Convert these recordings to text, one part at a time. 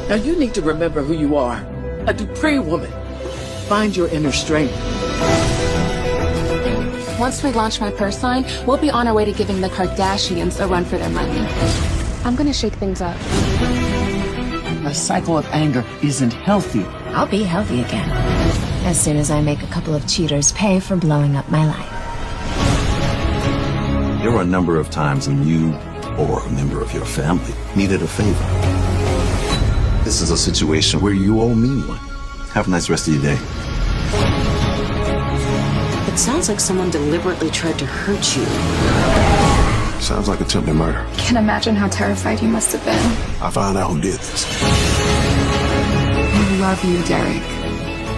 Now you need to remember who you are. A Dupree woman. Find your inner strength. Once we launch my purse line, we'll be on our way to giving the Kardashians a run for their money. I'm gonna shake things up. A cycle of anger isn't healthy. I'll be healthy again. As soon as I make a couple of cheaters pay for blowing up my life. There were a number of times when you or a member of your family needed a favor. This is a situation where you owe me one. Have a nice rest of your day. It sounds like someone deliberately tried to hurt you. Sounds like attempted murder. Can't imagine how terrified you must have been. I found out who did this. I love you, Derek.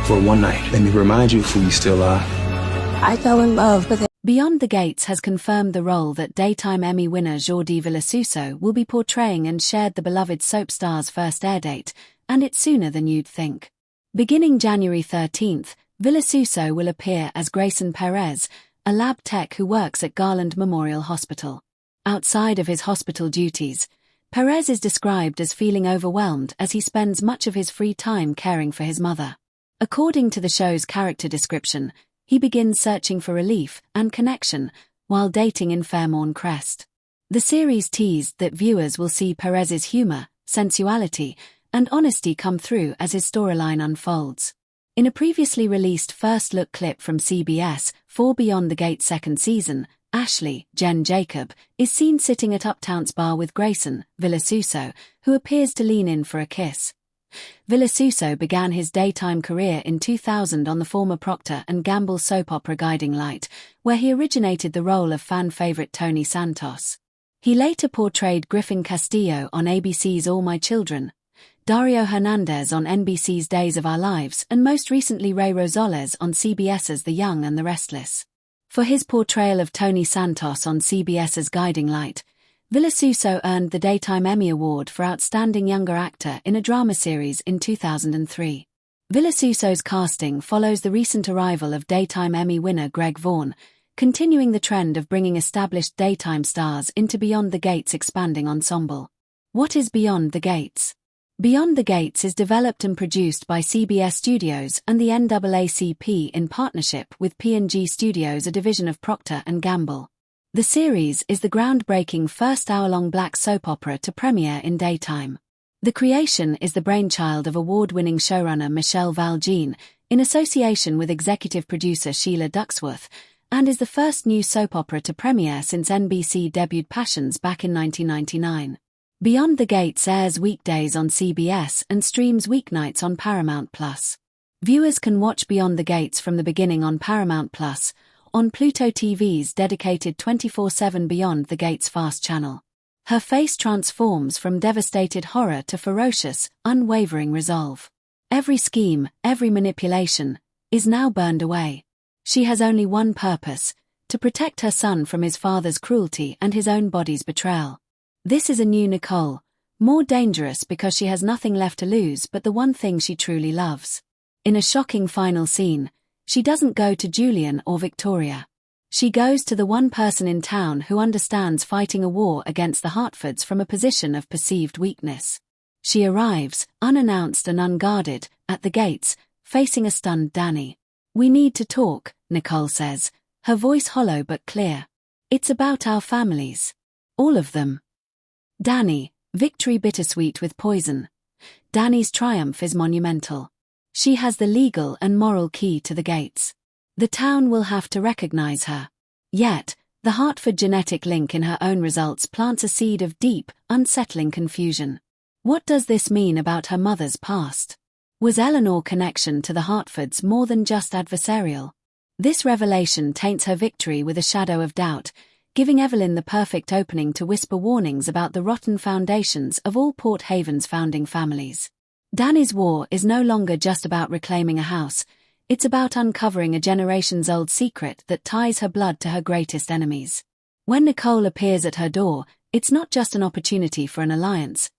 For one night, let me remind you who you still are. I fell in love with it. Beyond the Gates has confirmed the role that daytime Emmy winner Jordi Villasuso will be portraying and shared the beloved soap star's first airdate, and it's sooner than you'd think. Beginning January 13th, Villasuso will appear as Grayson Perez, a lab tech who works at Garland Memorial Hospital. Outside of his hospital duties, Perez is described as feeling overwhelmed as he spends much of his free time caring for his mother. According to the show's character description, he begins searching for relief and connection while dating in Fairmont Crest. The series teased that viewers will see Perez's humor, sensuality, and honesty come through as his storyline unfolds. In a previously released first-look clip from CBS for Beyond the Gates' second season, Ashley, Jen Jacob, is seen sitting at Uptown's bar with Grayson, Villasuso, who appears to lean in for a kiss. Villasuso began his daytime career in 2000 on the former Procter & Gamble soap opera Guiding Light, where he originated the role of fan favorite Tony Santos. He later portrayed Griffin Castillo on ABC's All My Children, Dario Hernandez on NBC's Days of Our Lives, and most recently Ray Rosales on CBS's The Young and the Restless. For his portrayal of Tony Santos on CBS's Guiding Light, Villasuso earned the Daytime Emmy Award for Outstanding Younger Actor in a Drama Series in 2003. Villasuso's casting follows the recent arrival of Daytime Emmy winner Greg Vaughan, continuing the trend of bringing established daytime stars into Beyond the Gates' expanding ensemble. What is Beyond the Gates? Beyond the Gates is developed and produced by CBS Studios and the NAACP in partnership with P&G Studios, a division of Procter & Gamble. The series is the groundbreaking first hour-long black soap opera to premiere in daytime. The creation is the brainchild of award-winning showrunner Michele Val Jean in association with executive producer Sheila Ducksworth, and is the first new soap opera to premiere since NBC debuted Passions back in 1999. Beyond the Gates airs weekdays on CBS and streams weeknights on Paramount+. Viewers can watch Beyond the Gates from the beginning on Paramount+, on Pluto TV's dedicated 24/7 Beyond the Gates Fast channel. Her face transforms from devastated horror to ferocious, unwavering resolve. Every scheme, every manipulation, is now burned away. She has only one purpose: to protect her son from his father's cruelty and his own body's betrayal. This is a new Nicole, more dangerous because she has nothing left to lose but the one thing she truly loves. In a shocking final scene, she doesn't go to Julian or Victoria. She goes to the one person in town who understands fighting a war against the Hartfords from a position of perceived weakness. She arrives, unannounced and unguarded, at the gates, facing a stunned Danny. "We need to talk," Nicole says, her voice hollow but clear. "It's about our families. All of them." Danny, victory bittersweet with poison. Danny's triumph is monumental. She has the legal and moral key to the gates. The town will have to recognize her. Yet, the Hartford genetic link in her own results plants a seed of deep, unsettling confusion. What does this mean about her mother's past? Was Eleanor's connection to the Hartfords more than just adversarial? This revelation taints her victory with a shadow of doubt, giving Evelyn the perfect opening to whisper warnings about the rotten foundations of all Port Haven's founding families. Danny's war is no longer just about reclaiming a house, it's about uncovering a generations-old secret that ties her blood to her greatest enemies. When Nicole appears at her door, it's not just an opportunity for an alliance,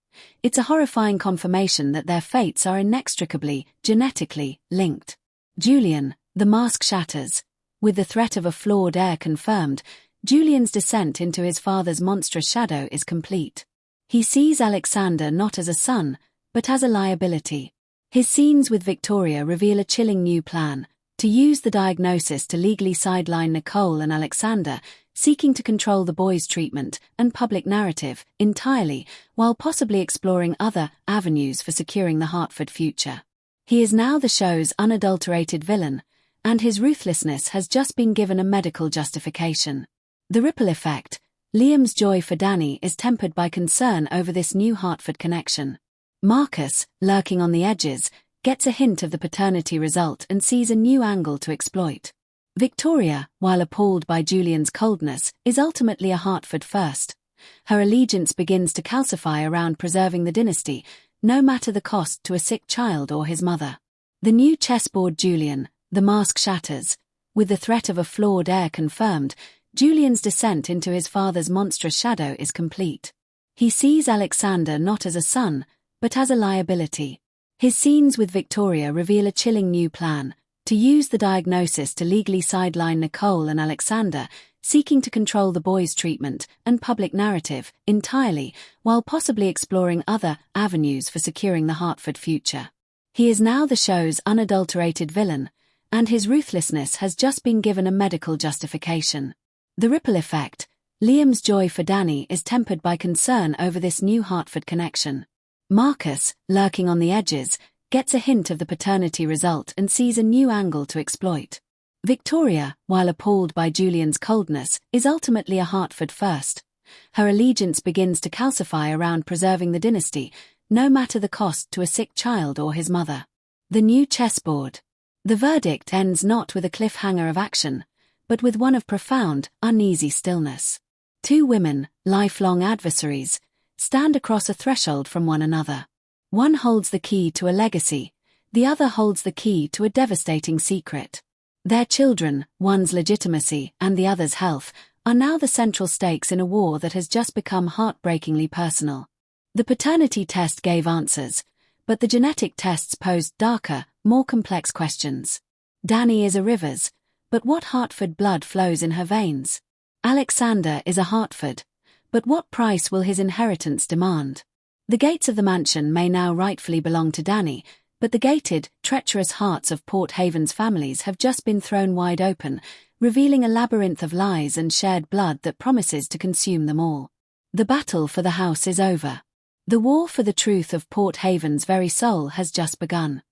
it's a horrifying confirmation that their fates are inextricably, genetically, linked. Julian, the mask shatters. With the threat of a flawed heir confirmed, Julian's descent into his father's monstrous shadow is complete. He sees Alexander not as a son, but as a liability. His scenes with Victoria reveal a chilling new plan: to use the diagnosis to legally sideline Nicole and Alexander, seeking to control the boys' treatment and public narrative entirely, while possibly exploring other avenues for securing the Hartford future. He is now the show's unadulterated villain, and his ruthlessness has just been given a medical justification. The ripple effect: Liam's joy for Daphnee is tempered by concern over this new Hartford connection. Marcus, lurking on the edges, gets a hint of the paternity result and sees a new angle to exploit. Victoria, while appalled by Julian's coldness, is ultimately a Hartford first. Her allegiance begins to calcify around preserving the dynasty, no matter the cost to a sick child or his mother. The new chessboard Julian, the mask shatters. With the threat of a flawed heir confirmed, Julian's descent into his father's monstrous shadow is complete. He sees Alexander not as a son, but as a liability. His scenes with Victoria reveal a chilling new plan: to use the diagnosis to legally sideline Nicole and Alexander, seeking to control the boys' treatment and public narrative entirely, while possibly exploring other avenues for securing the Hartford future. He is now the show's unadulterated villain, and his ruthlessness has just been given a medical justification. The ripple effect: Liam's joy for Daphnee is tempered by concern over this new Hartford connection. Marcus, lurking on the edges, gets a hint of the paternity result and sees a new angle to exploit. Victoria, while appalled by Julian's coldness, is ultimately a Hartford first. Her allegiance begins to calcify around preserving the dynasty, no matter the cost to a sick child or his mother. The new chessboard. The verdict ends not with a cliffhanger of action, but with one of profound, uneasy stillness. Two women, lifelong adversaries, stand across a threshold from one another. One holds the key to a legacy, the other holds the key to a devastating secret. Their children, one's legitimacy and the other's health, are now the central stakes in a war that has just become heartbreakingly personal. The paternity test gave answers, but the genetic tests posed darker, more complex questions. Daphnee is a Rivers, but what Hartford blood flows in her veins? Alexander is a Hartford, but what price will his inheritance demand? The gates of the mansion may now rightfully belong to Daphnee, but the gated, treacherous hearts of Port Haven's families have just been thrown wide open, revealing a labyrinth of lies and shared blood that promises to consume them all. The battle for the house is over. The war for the truth of Port Haven's very soul has just begun.